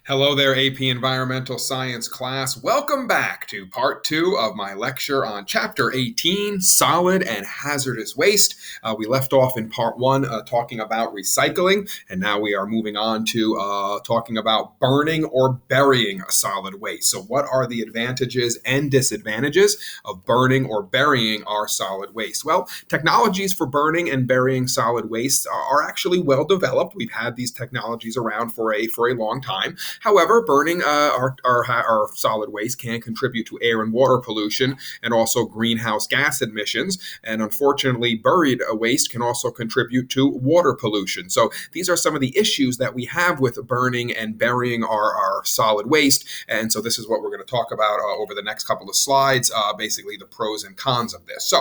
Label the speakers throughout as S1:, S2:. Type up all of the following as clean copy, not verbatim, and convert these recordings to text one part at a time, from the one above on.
S1: Hello there, AP Environmental Science class. Welcome back to part two of my lecture on Chapter 18, Solid and Hazardous Waste. We left off in part one talking about recycling, and now we are moving on to talking about burning or burying a solid waste. So what are the advantages and disadvantages of burning or burying our solid waste? Well, technologies for burning and burying solid waste are actually well developed. We've had these technologies around for a long time. However, burning our solid waste can contribute to air and water pollution and also greenhouse gas emissions. And unfortunately, buried waste can also contribute to water pollution. So these are some of the issues that we have with burning and burying our solid waste. And so this is what we're going to talk about over the next couple of slides, basically the pros and cons of this.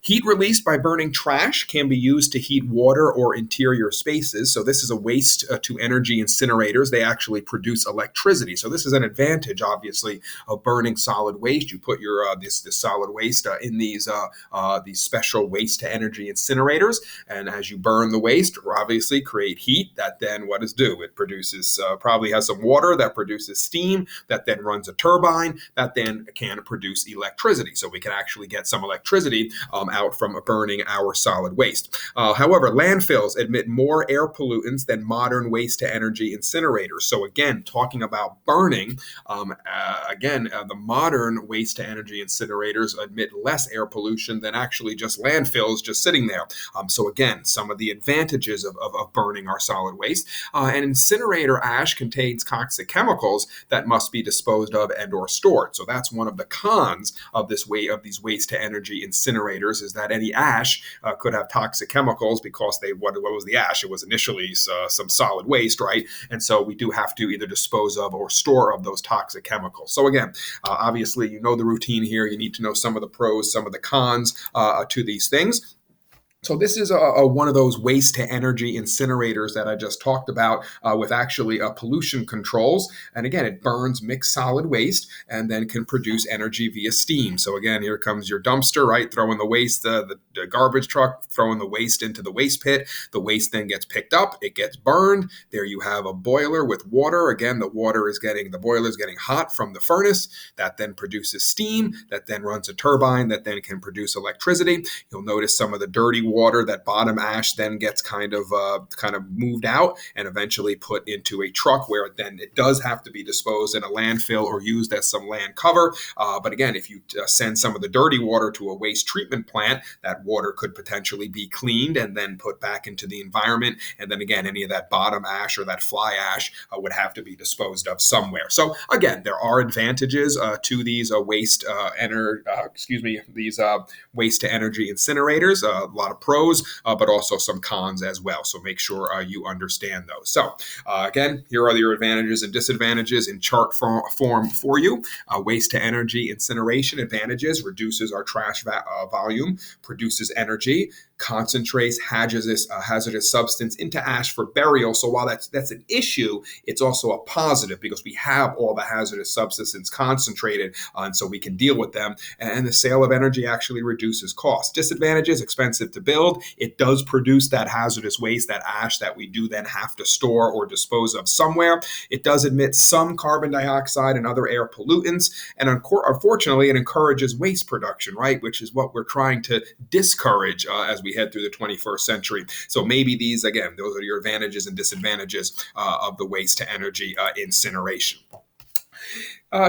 S1: Heat released by burning trash can be used to heat water or interior spaces. So this is a waste to energy incinerators. They actually produce electricity. So this is an advantage, obviously, of burning solid waste. You put your this solid waste in these special waste to energy incinerators, and as you burn the waste, obviously create heat. That then what does do? It produces probably has some water that produces steam that then runs a turbine that then can produce electricity. So we can actually get some electricity out from burning our solid waste. However, landfills emit more air pollutants than modern waste-to-energy incinerators. So again, talking about burning, the modern waste-to-energy incinerators emit less air pollution than actually just landfills just sitting there. So again, some of the advantages of burning our solid waste. An incinerator ash contains toxic chemicals that must be disposed of and or stored. So that's one of the cons of these waste-to-energy incinerators, is that any ash could have toxic chemicals because what was the ash? It was initially some solid waste, right? And so we do have to either dispose of or store of those toxic chemicals. So again, obviously, you know the routine here. You need to know some of the pros, some of the cons to these things. So this is one of those waste-to-energy incinerators that I just talked about with actually pollution controls. And again, it burns mixed solid waste and then can produce energy via steam. So again, here comes your dumpster, right? Throwing the waste, the garbage truck, throwing the waste into the waste pit. The waste then gets picked up. It gets burned. There you have a boiler with water. Again, the boiler is getting hot from the furnace. That then produces steam. That then runs a turbine that then can produce electricity. You'll notice some of the dirty water, that bottom ash then gets kind of moved out and eventually put into a truck where then it does have to be disposed in a landfill or used as some land cover. But again, if you send some of the dirty water to a waste treatment plant, that water could potentially be cleaned and then put back into the environment. And then again, any of that bottom ash or that fly ash would have to be disposed of somewhere. So again, there are advantages to these waste to energy incinerators. A lot of pros, but also some cons as well. So make sure you understand those. So again, here are your advantages and disadvantages in chart form for you. Waste to energy incineration advantages: reduces our trash volume, produces energy, concentrates hazardous substance into ash for burial. So while that's an issue, it's also a positive because we have all the hazardous substances concentrated, and so we can deal with them. And the sale of energy actually reduces cost. Disadvantages: expensive to build. It does produce that hazardous waste, that ash that we do then have to store or dispose of somewhere. It does emit some carbon dioxide and other air pollutants. And unfortunately, it encourages waste production, right? Which is what we're trying to discourage as we head through the 21st century. So maybe these, again, those are your advantages and disadvantages of the waste to energy incineration.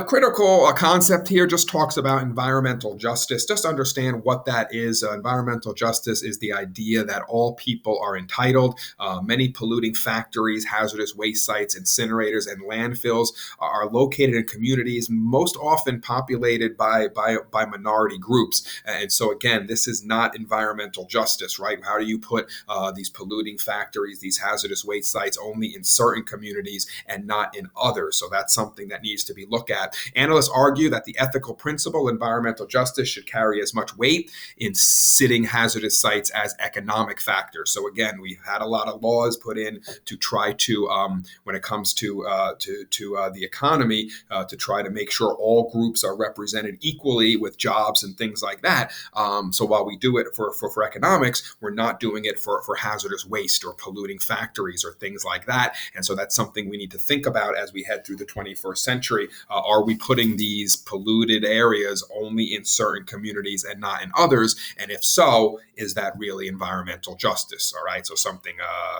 S1: Critical concept here just talks about environmental justice. Just understand what that is. Environmental justice is the idea that all people are entitled. Many polluting factories, hazardous waste sites, incinerators, and landfills are located in communities most often populated by minority groups. And so again, this is not environmental justice, right? How do you put these polluting factories, these hazardous waste sites only in certain communities and not in others? So that's something that needs to be looked at at. Analysts argue that the ethical principle, environmental justice, should carry as much weight in sitting hazardous sites as economic factors. So again, we've had a lot of laws put in to try to, when it comes to the economy, to try to make sure all groups are represented equally with jobs and things like that. So while we do it for economics, we're not doing it for hazardous waste or polluting factories or things like that. And so that's something we need to think about as we head through the 21st century. Are we putting these polluted areas only in certain communities and not in others? And if so, is that really environmental justice? All right. So something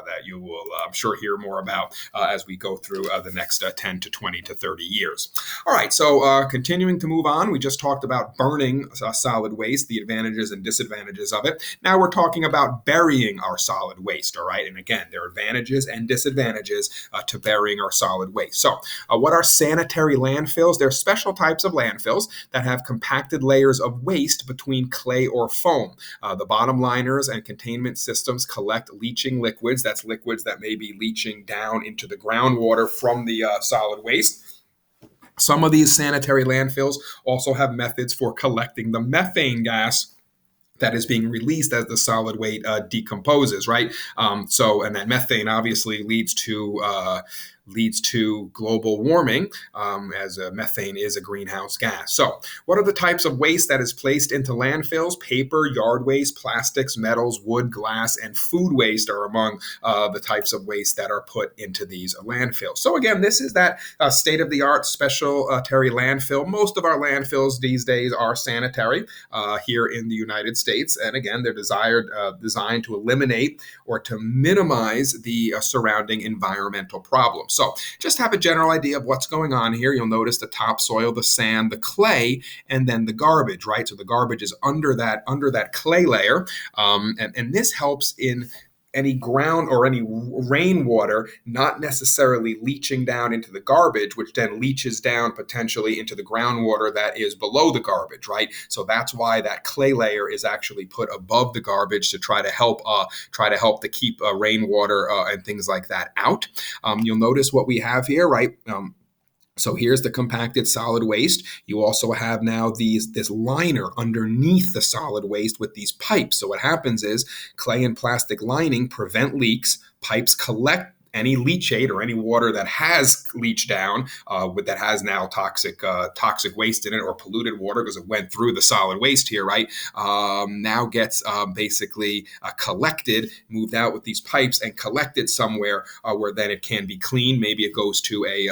S1: that you will, I'm sure, hear more about as we go through the next 10 to 20 to 30 years. All right. So continuing to move on, we just talked about burning solid waste, the advantages and disadvantages of it. Now we're talking about burying our solid waste. All right. And again, there are advantages and disadvantages to burying our solid waste. So what are sanitary landfills? They're special types of landfills that have compacted layers of waste between clay or foam. The bottom liners and containment systems collect leaching liquids. That's liquids that may be leaching down into the groundwater from the solid waste. Some of these sanitary landfills also have methods for collecting the methane gas that is being released as the solid waste decomposes, right? And that methane obviously leads to global warming, as methane is a greenhouse gas. So what are the types of waste that is placed into landfills? Paper, yard waste, plastics, metals, wood, glass, and food waste are among the types of waste that are put into these landfills. So again, this is that state-of-the-art specialty landfill. Most of our landfills these days are sanitary here in the United States. And again, they're designed to eliminate or to minimize the surrounding environmental problems. So just have a general idea of what's going on here. You'll notice the topsoil, the sand, the clay, and then the garbage, right? So the garbage is under that clay layer. And this helps in any ground or any rainwater not necessarily leaching down into the garbage, which then leaches down potentially into the groundwater that is below the garbage, right? So that's why that clay layer is actually put above the garbage to try to help to keep rainwater and things like that out. You'll notice what we have here, right? So here's the compacted solid waste. You also have now this liner underneath the solid waste with these pipes. So what happens is clay and plastic lining prevent leaks, pipes collect any leachate or any water that has leached down, that has now toxic waste in it or polluted water because it went through the solid waste here, right? Now gets basically collected, moved out with these pipes and collected somewhere where then it can be cleaned. Maybe it goes to a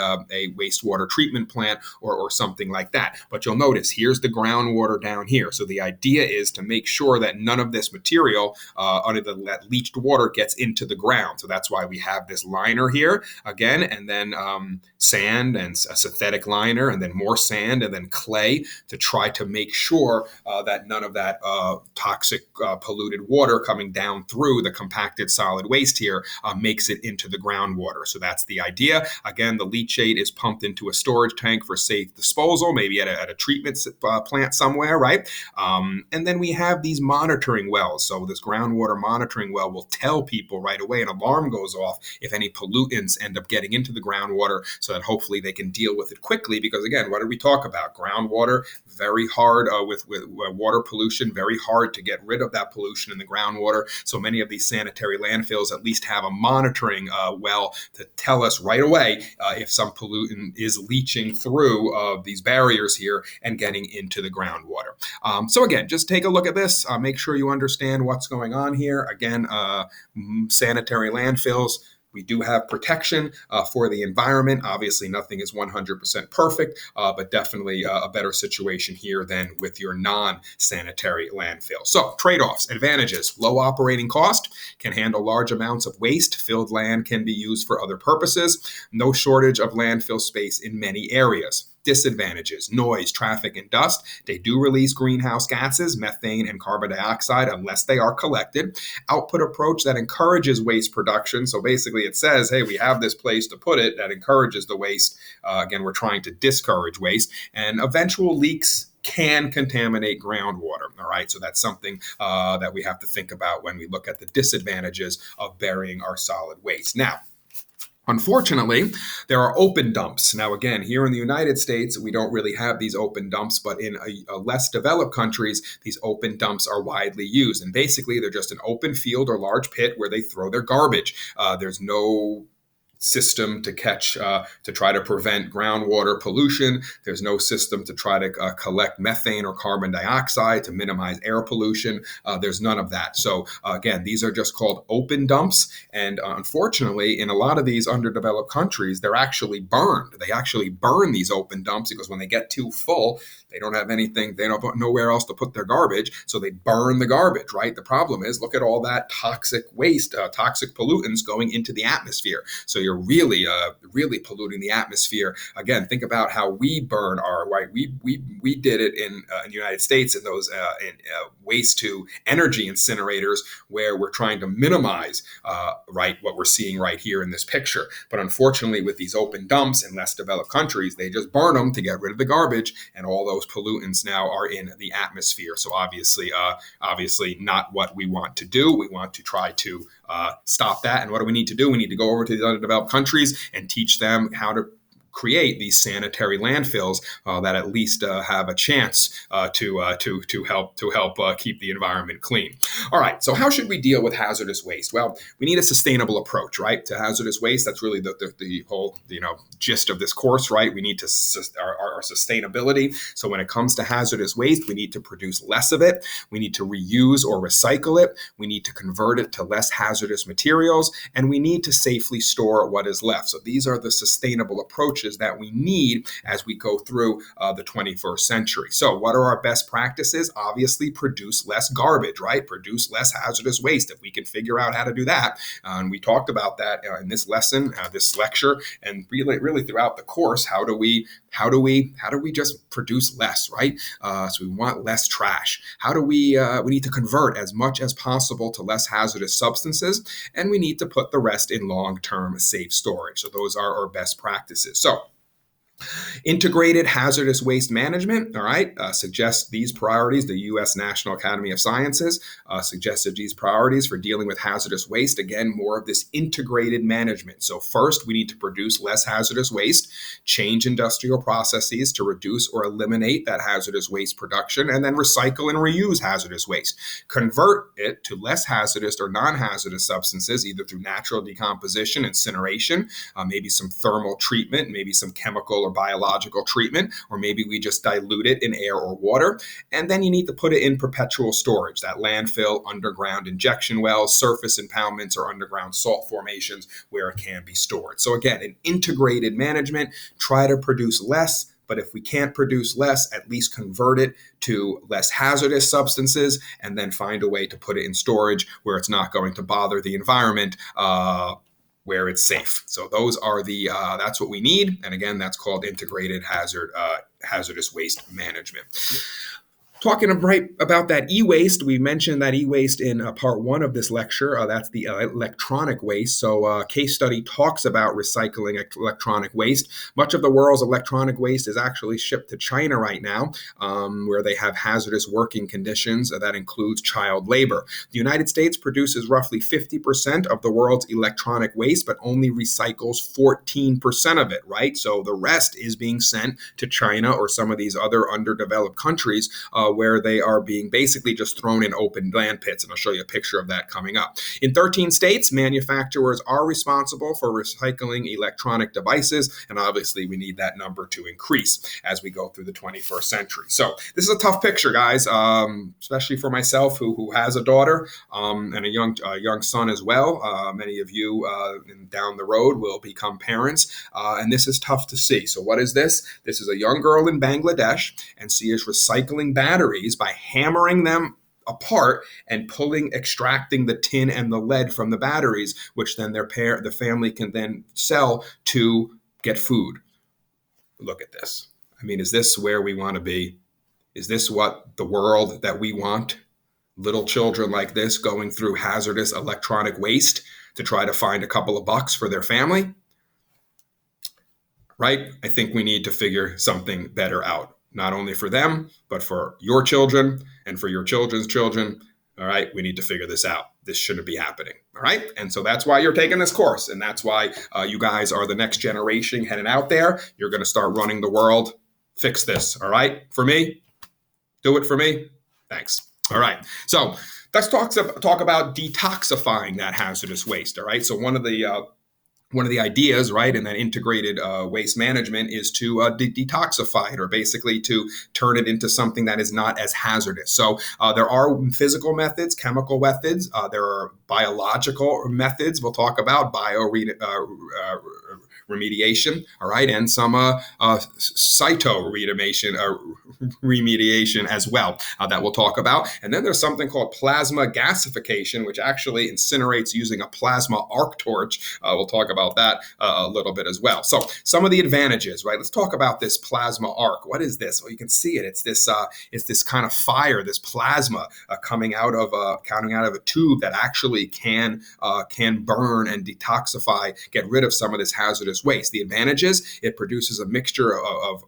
S1: wastewater treatment plant or something like that. But you'll notice here's the groundwater down here. So the idea is to make sure that none of this material under that leached water gets into the ground. So that's why we have this liner here again, and then sand and a synthetic liner, and then more sand, and then clay to try to make sure that none of that toxic polluted water coming down through the compacted solid waste here makes it into the groundwater. So that's the idea. Again, the leachate is pumped into a storage tank for safe disposal, maybe at a treatment plant somewhere, right? And then we have these monitoring wells. So this groundwater monitoring well will tell people right away, an alarm goes off if any pollutants end up getting into the groundwater, so that hopefully they can deal with it quickly. Because again, what did we talk about? Groundwater, very hard with water pollution, very hard to get rid of that pollution in the groundwater. So many of these sanitary landfills at least have a monitoring well to tell us right away if some pollutant is leaching through these barriers here and getting into the groundwater. So again, just take a look at this. Make sure you understand what's going on here. Again, sanitary landfills, we do have protection for the environment. Obviously, nothing is 100% perfect, but definitely a better situation here than with your non-sanitary landfill. So trade-offs, advantages: low operating cost, can handle large amounts of waste. Filled land can be used for other purposes. No shortage of landfill space in many areas. Disadvantages: noise, traffic, and dust. They do release greenhouse gases, methane and carbon dioxide, unless they are collected. Output approach that encourages waste production. So basically it says, hey, we have this place to put it that encourages the waste. Again, we're trying to discourage waste. And eventual leaks can contaminate groundwater. All right, so that's something that we have to think about when we look at the disadvantages of burying our solid waste. Now, Unfortunately, there are open dumps. Now, again, here in the United States, we don't really have these open dumps, but in a less developed countries, these open dumps are widely used. And basically, they're just an open field or large pit where they throw their garbage. There's no system to catch to try to prevent groundwater pollution. There's no system to try to collect methane or carbon dioxide to minimize air pollution. There's none of that. So again, these are just called open dumps. And unfortunately, in a lot of these underdeveloped countries, they're actually burned. They actually burn these open dumps because when they get too full, they don't have anything, they don't put nowhere else to put their garbage, so they burn the garbage, right? The problem is, look at all that toxic waste, toxic pollutants going into the atmosphere. So you're really polluting the atmosphere. Again, think about how we burn our, right? We did it in the United States in those waste to energy incinerators, where we're trying to minimize, right, what we're seeing right here in this picture. But unfortunately, with these open dumps in less developed countries, they just burn them to get rid of the garbage, and all those pollutants now are in the atmosphere. So obviously not what we want to do. We want to try to stop that. And what do we need to do? We need to go over to the underdeveloped countries and teach them how to create these sanitary landfills that at least have a chance to help keep the environment clean. All right, so how should we deal with hazardous waste? Well, we need a sustainable approach, right, to hazardous waste. That's really the whole gist of this course, right? We need to our sustainability. So when it comes to hazardous waste, we need to produce less of it. We need to reuse or recycle it. We need to convert it to less hazardous materials, and we need to safely store what is left. So these are the sustainable approaches that we need as we go through the 21st century. So what are our best practices? Obviously, produce less garbage, right? Produce less hazardous waste. If we can figure out how to do that, and we talked about that in this lesson, this lecture, and really throughout the course, how do we just produce less, right? So we want less trash. How do we need to convert as much as possible to less hazardous substances, and we need to put the rest in long-term safe storage. So those are our best practices. So integrated hazardous waste management, all right, suggests these priorities. The U.S. National Academy of Sciences suggested these priorities for dealing with hazardous waste. Again, more of this integrated management. So first, we need to produce less hazardous waste, change industrial processes to reduce or eliminate that hazardous waste production, and then recycle and reuse hazardous waste. Convert it to less hazardous or non-hazardous substances, either through natural decomposition, incineration, maybe some thermal treatment, maybe some chemical or biological treatment, or maybe we just dilute it in air or water. And then you need to put it in perpetual storage, that landfill, underground injection wells, surface impoundments, or underground salt formations where it can be stored. So again, an integrated management, try to produce less, but if we can't produce less, at least convert it to less hazardous substances, and then find a way to put it in storage where it's not going to bother the environment, where it's safe. So those are that's what we need. And again, that's called integrated hazardous waste management. Talking right about that e-waste, we mentioned that e-waste in part one of this lecture. That's the electronic waste. So case study talks about recycling electronic waste. Much of the world's electronic waste is actually shipped to China right now, where they have hazardous working conditions that includes child labor. The United States produces roughly 50% of the world's electronic waste, but only recycles 14% of it, right? So the rest is being sent to China or some of these other underdeveloped countries, where they are being basically just thrown in open land pits. And I'll show you a picture of that coming up. In 13 states, manufacturers are responsible for recycling electronic devices. And obviously, we need that number to increase as we go through the 21st century. So this is a tough picture, guys, especially for myself, who has a daughter and a young son as well. Many of you down the road will become parents. And this is tough to see. So what is this? This is a young girl in Bangladesh, and she is recycling batteries by hammering them apart and extracting the tin and the lead from the batteries, which then the family can then sell to get food. Look at this. I mean, is this where we want to be? Is this what the world that we want? Little children like this going through hazardous electronic waste to try to find a couple of bucks for their family? Right? I think we need to figure something better out. Not only for them, but for your children and for your children's children. All right, we need to figure this out. this shouldn't be happening. All right. And so that's why you're taking this course. And that's why you guys are the next generation heading out there. You're going to start running the world. Fix this. All right. For me, do it for me. Thanks. All right. So let's talk about detoxifying that hazardous waste. All right. So one of the ideas, right, in that integrated waste management is to detoxify it, or basically to turn it into something that is not as hazardous. So there are physical methods, chemical methods. There are biological methods. We'll talk about remediation, all right, and some remediation as well that we'll talk about. And then there's something called plasma gasification, which actually incinerates using a plasma arc torch. We'll talk about that a little bit as well. So some of the advantages, right? Let's talk about this plasma arc. What is this? Well, you can see it. It's this kind of fire, this plasma coming out of a tube that actually can burn and detoxify, get rid of some of this hazardous waste. The advantages: it produces a mixture of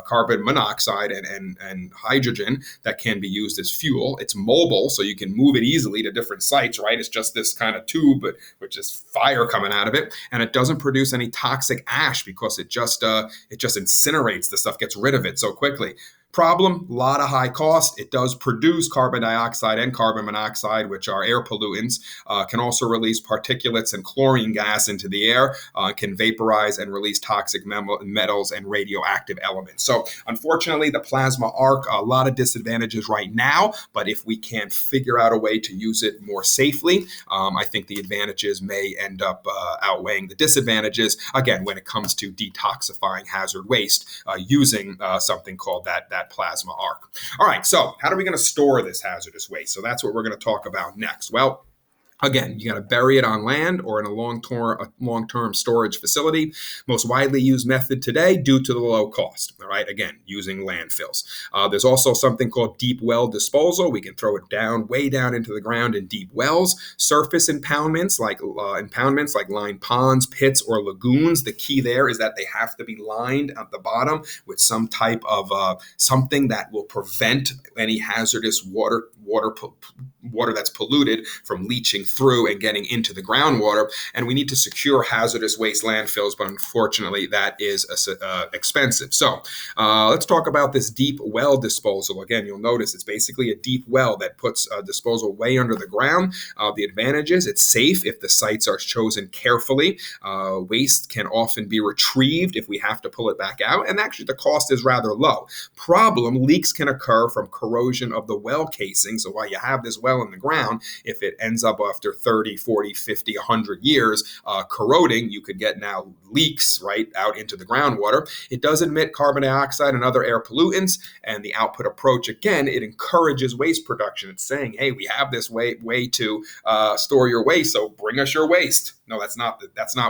S1: carbon monoxide and hydrogen that can be used as fuel. It's mobile, so you can move it easily to different sites, right? It's just this kind of tube, but which is fire coming out of it, and it doesn't produce any toxic ash because it just incinerates the stuff, gets rid of it so quickly. Problem: a lot of high cost. It does produce carbon dioxide and carbon monoxide, which are air pollutants. Can also release particulates and chlorine gas into the air. Can vaporize and release toxic metals and radioactive elements. So unfortunately, the plasma arc, a lot of disadvantages right now, but if we can figure out a way to use it more safely, I think the advantages may end up outweighing the disadvantages, again, when it comes to detoxifying hazard waste using something called that plasma arc. All right, so how are we going to store this hazardous waste? So that's what we're going to talk about next. Well, again, you got to bury it on land or in a long-term storage facility. Most widely used method today due to the low cost. All right, again, using landfills. There's also something called deep well disposal. We can throw it way down into the ground in deep wells. Surface impoundments like lined ponds, pits, or lagoons. The key there is that they have to be lined at the bottom with some type of something that will prevent any hazardous water that's polluted from leaching through and getting into the groundwater. And we need to secure hazardous waste landfills, but unfortunately that is expensive. So let's talk about this deep well disposal. Again, you'll notice it's basically a deep well that puts disposal way under the ground. The advantages: it's safe if the sites are chosen carefully. Waste can often be retrieved if we have to pull it back out, and actually the cost is rather low. Problem: leaks can occur from corrosion of the well casing. So while you have this well in the ground, if it ends up after 30, 40, 50, 100 years corroding, you could get now leaks right out into the groundwater. It does emit carbon dioxide and other air pollutants, and the output approach, again, it encourages waste production. It's saying, hey, we have this way to store your waste, so bring us your waste. No, that's not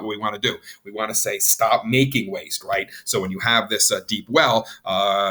S1: what we want to do. We want to say stop making waste, right? So when you have this deep well,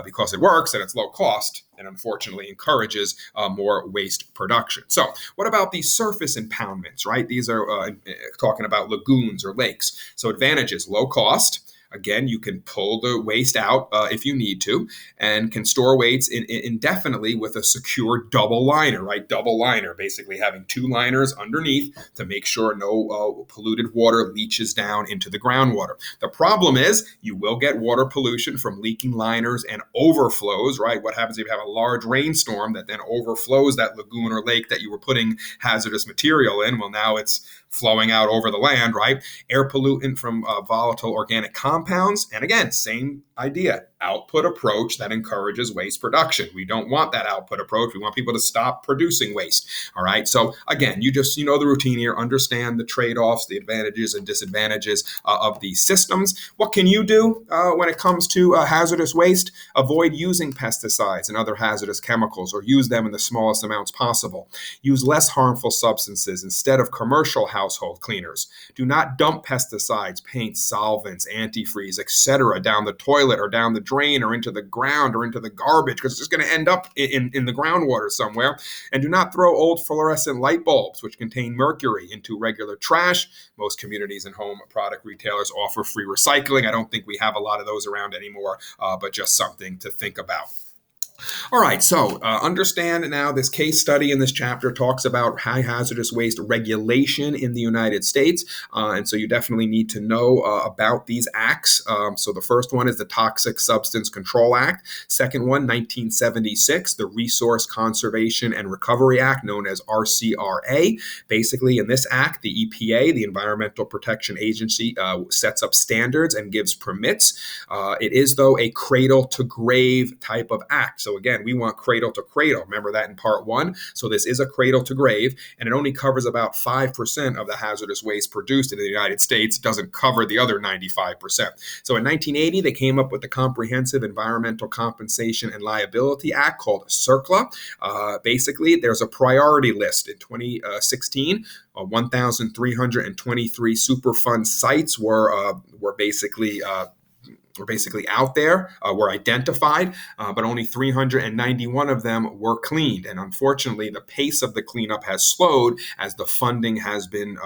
S1: because it works and it's low cost, and unfortunately encourages more waste production. So what about these surface impoundments, right? These are talking about lagoons or lakes. So advantages: low cost. Again, you can pull the waste out if you need to, and can store waste indefinitely with a secure double liner, right? Double liner, basically having two liners underneath to make sure no polluted water leaches down into the groundwater. The problem is you will get water pollution from leaking liners and overflows, right? What happens if you have a large rainstorm that then overflows that lagoon or lake that you were putting hazardous material in? Well, now it's flowing out over the land, right? Air pollutant from volatile organic compounds. And again, same idea, output approach that encourages waste production. We don't want that output approach. We want people to stop producing waste. All right. So again, you know the routine here, understand the trade-offs, the advantages and disadvantages of these systems. What can you do when it comes to hazardous waste? Avoid using pesticides and other hazardous chemicals, or use them in the smallest amounts possible. Use less harmful substances instead of commercial household cleaners. Do not dump pesticides, paints, solvents, antifreeze, etc. down the toilet or down the drain or into the ground or into the garbage, because it's just going to end up in the groundwater somewhere. And do not throw old fluorescent light bulbs, which contain mercury, into regular trash. Most communities and home product retailers offer free recycling. I don't think we have a lot of those around anymore, but just something to think about. All right, so understand now this case study in this chapter talks about high hazardous waste regulation in the United States. And so you definitely need to know about these acts. So the first one is the Toxic Substance Control Act. Second one, 1976, the Resource Conservation and Recovery Act, known as RCRA. Basically, in this act, the EPA, the Environmental Protection Agency, sets up standards and gives permits. It is, though, a cradle to grave type of act. So again, we want cradle to cradle. Remember that in part one. So this is a cradle to grave, and it only covers about 5% of the hazardous waste produced in the United States. It doesn't cover the other 95%. So in 1980, they came up with the Comprehensive Environmental Compensation and Liability Act, called CERCLA. Basically, there's a priority list. In 2016, 1,323 Superfund sites were basically out there, were identified, but only 391 of them were cleaned. And unfortunately, the pace of the cleanup has slowed as the funding has been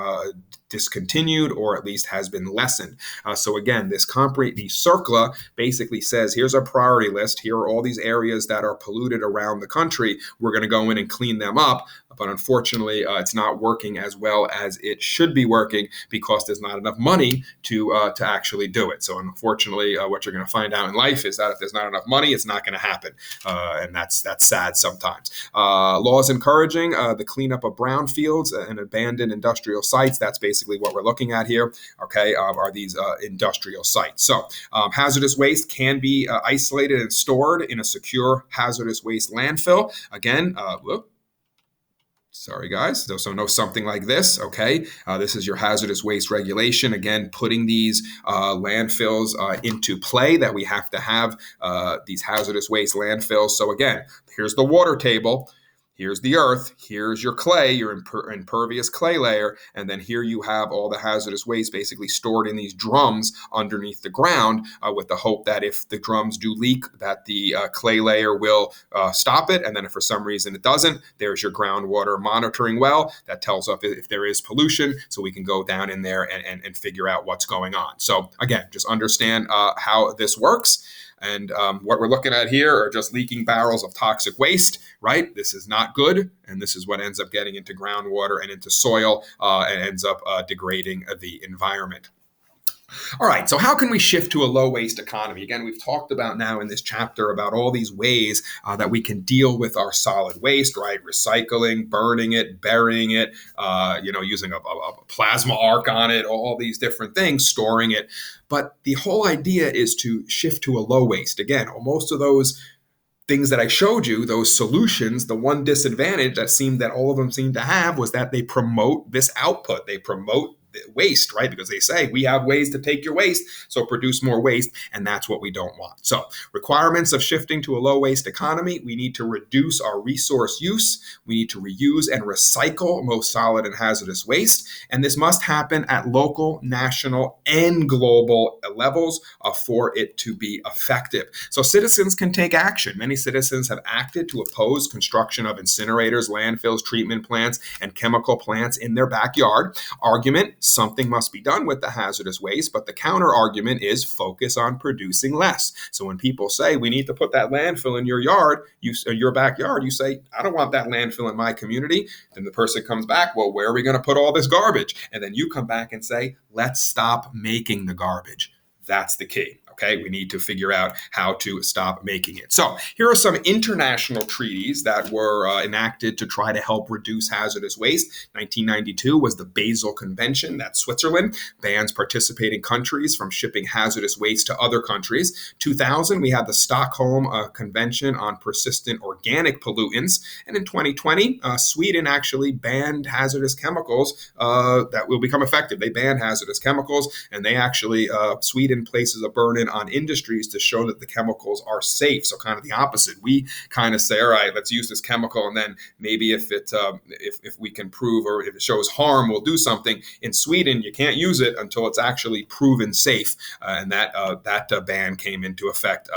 S1: discontinued, or at least has been lessened. So again, the CERCLA basically says, here's our priority list. Here are all these areas that are polluted around the country. We're going to go in and clean them up. But unfortunately, it's not working as well as it should be working because there's not enough money to actually do it. So unfortunately, what you're going to find out in life is that if there's not enough money, it's not going to happen. And that's sad sometimes. Laws encouraging the cleanup of brownfields and abandoned industrial sites. That's basically what we're looking at here, okay, are these industrial sites. So hazardous waste can be isolated and stored in a secure hazardous waste landfill. Again, sorry, guys. So know something like this, okay? This is your hazardous waste regulation. Again, putting these landfills into play, that we have to have these hazardous waste landfills. So again, here's the water table. Here's the earth, here's your clay, your impervious clay layer, and then here you have all the hazardous waste basically stored in these drums underneath the ground, with the hope that if the drums do leak, that the clay layer will stop it, and then if for some reason it doesn't, there's your groundwater monitoring well that tells us if there is pollution, so we can go down in there and figure out what's going on. So again, just understand how this works. And what we're looking at here are just leaking barrels of toxic waste, right? This is not good. And this is what ends up getting into groundwater and into soil and ends up degrading the environment. All right, so how can we shift to a low waste economy? Again, we've talked about now in this chapter about all these ways that we can deal with our solid waste, right? Recycling, burning it, burying it, using a plasma arc on it, all these different things, storing it. But the whole idea is to shift to a low waste. Again, most of those things that I showed you, those solutions, the one disadvantage that all of them seem to have was that they promote this output. They promote waste, right? Because they say we have ways to take your waste, so produce more waste, and that's what we don't want. So requirements of shifting to a low waste economy: we need to reduce our resource use, we need to reuse and recycle most solid and hazardous waste, and this must happen at local, national, and global levels for it to be effective. So citizens can take action. Many citizens have acted to oppose construction of incinerators, landfills, treatment plants, and chemical plants in their backyard. Argument: something must be done with the hazardous waste, but the counter argument is focus on producing less. So when people say we need to put that landfill in your yard, your backyard, you say, I don't want that landfill in my community. Then the person comes back, well, where are we going to put all this garbage? And then you come back and say, let's stop making the garbage. That's the key. Okay, we need to figure out how to stop making it. So here are some international treaties that were enacted to try to help reduce hazardous waste. 1992 was the Basel Convention. That's Switzerland. Bans participating countries from shipping hazardous waste to other countries. 2000, we had the Stockholm Convention on Persistent Organic Pollutants. And in 2020, Sweden actually banned hazardous chemicals that will become effective. They banned hazardous chemicals, and they actually, Sweden places a burden on industries to show that the chemicals are safe. So kind of the opposite. We kind of say, all right, let's use this chemical, and then maybe if we can prove, or if it shows harm, we'll do something. In Sweden, you can't use it until it's actually proven safe, and that ban came into effect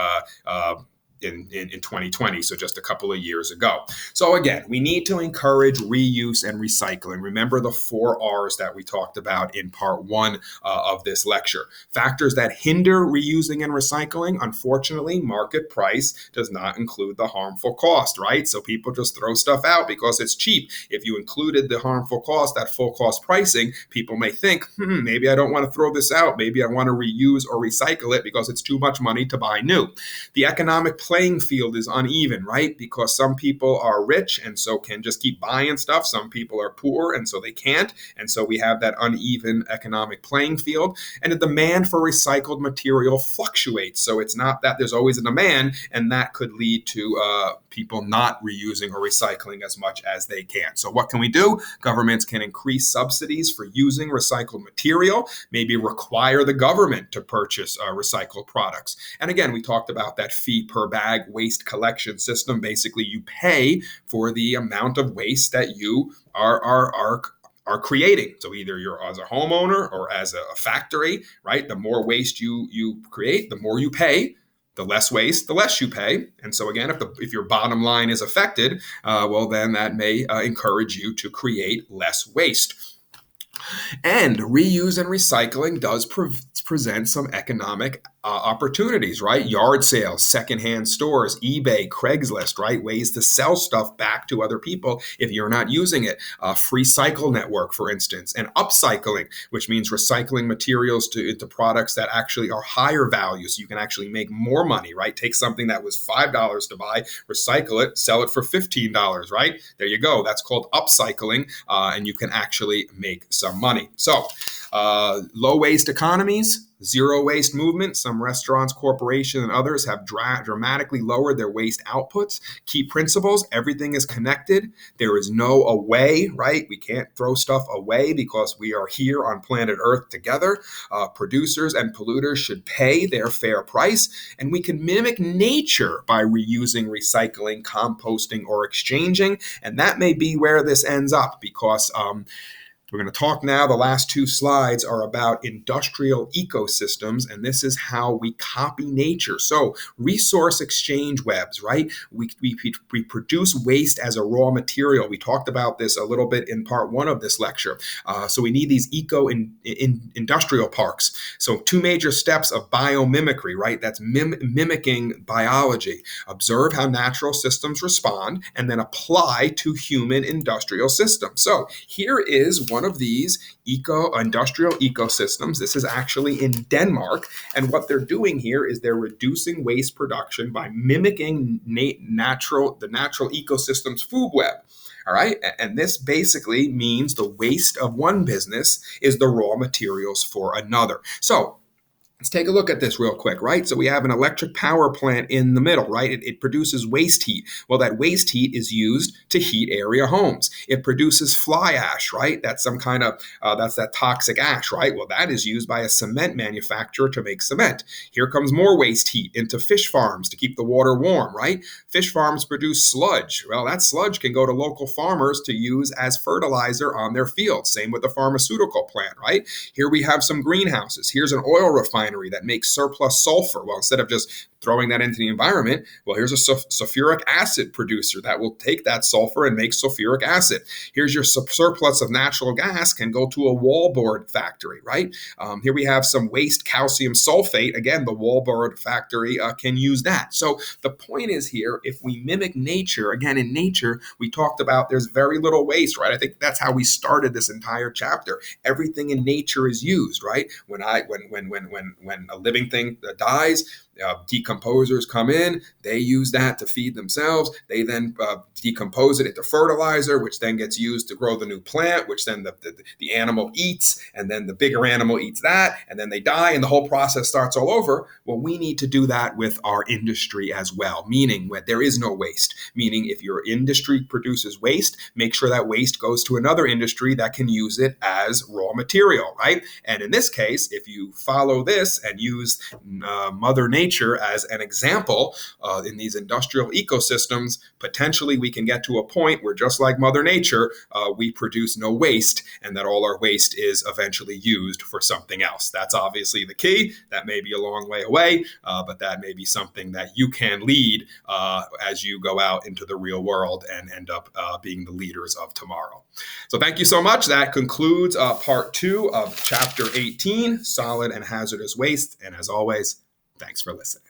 S1: in 2020, so just a couple of years ago. So again, we need to encourage reuse and recycling. Remember the 4 R's that we talked about in part 1 of this lecture. Factors that hinder reusing and recycling, unfortunately, market price does not include the harmful cost, right? So people just throw stuff out because it's cheap. If you included the harmful cost, that full cost pricing, people may think, maybe I don't want to throw this out. Maybe I want to reuse or recycle it because it's too much money to buy new. The economic playing field is uneven, right? Because some people are rich and so can just keep buying stuff. Some people are poor and so they can't. And so we have that uneven economic playing field. And the demand for recycled material fluctuates. So it's not that there's always a demand, and that could lead to people not reusing or recycling as much as they can. So what can we do? Governments can increase subsidies for using recycled material, maybe require the government to purchase recycled products. And again, we talked about that fee per bag waste collection system. Basically, you pay for the amount of waste that you are creating. So either you're as a homeowner or as a factory, right? The more waste you create, the more you pay. The less waste, the less you pay. And so again, if your bottom line is affected, well, then that may encourage you to create less waste. And reuse and recycling does present some economic opportunities, right? Yard sales, secondhand stores, eBay, Craigslist, right? Ways to sell stuff back to other people if you're not using it. Free cycle network, for instance, and upcycling, which means recycling materials into products that actually are higher value, so you can actually make more money, right? Take something that was $5 to buy, recycle it, sell it for $15, right? There you go. That's called upcycling, and you can actually make some money. So, low waste economies, zero waste movement. Some restaurants, corporations, and others have dramatically lowered their waste outputs. Key principles: everything is connected. There is no away, right? We can't throw stuff away because we are here on planet Earth together. Producers and polluters should pay their fair price, and we can mimic nature by reusing, recycling, composting, or exchanging. And that may be where this ends up, because we're going to talk now. The last 2 slides are about industrial ecosystems, and this is how we copy nature. So resource exchange webs, right? We produce waste as a raw material. We talked about this a little bit in part 1 of this lecture. So we need these industrial parks. So 2 major steps of biomimicry, right? That's mimicking biology. Observe how natural systems respond and then apply to human industrial systems. So here is one of these industrial ecosystems. This is actually in Denmark. And what they're doing here is they're reducing waste production by mimicking the natural ecosystem's food web. All right. And this basically means the waste of one business is the raw materials for another. So let's take a look at this real quick, right? So we have an electric power plant in the middle, right? It produces waste heat. Well, that waste heat is used to heat area homes. It produces fly ash, right? That's some kind of, that's that toxic ash, right? Well, that is used by a cement manufacturer to make cement. Here comes more waste heat into fish farms to keep the water warm, right? Fish farms produce sludge. Well, that sludge can go to local farmers to use as fertilizer on their fields. Same with the pharmaceutical plant, right? Here we have some greenhouses. Here's an oil refinery that makes surplus sulfur. Well, instead of just throwing that into the environment, well, here's a sulfuric acid producer that will take that sulfur and make sulfuric acid. Here's your surplus of natural gas can go to a wallboard factory, right? Here we have some waste calcium sulfate. Again, the wallboard factory can use that. So the point is here, if we mimic nature, again, in nature, we talked about there's very little waste, right? I think that's how we started this entire chapter. Everything in nature is used, right? When a living thing dies, decomposers come in, they use that to feed themselves. They then decompose it into fertilizer, which then gets used to grow the new plant, which then the animal eats, and then the bigger animal eats that, and then they die, and the whole process starts all over. Well, we need to do that with our industry as well, meaning when there is no waste, meaning if your industry produces waste, make sure that waste goes to another industry that can use it as raw material, right? And in this case, if you follow this and use Mother Nature Nature as an example. In these industrial ecosystems, potentially we can get to a point where, just like Mother Nature, we produce no waste, and that all our waste is eventually used for something else. That's obviously the key. That may be a long way away, but that may be something that you can lead as you go out into the real world and end up being the leaders of tomorrow. So thank you so much. That concludes part 2 of chapter 18, Solid and Hazardous Waste. And as always, thanks for listening.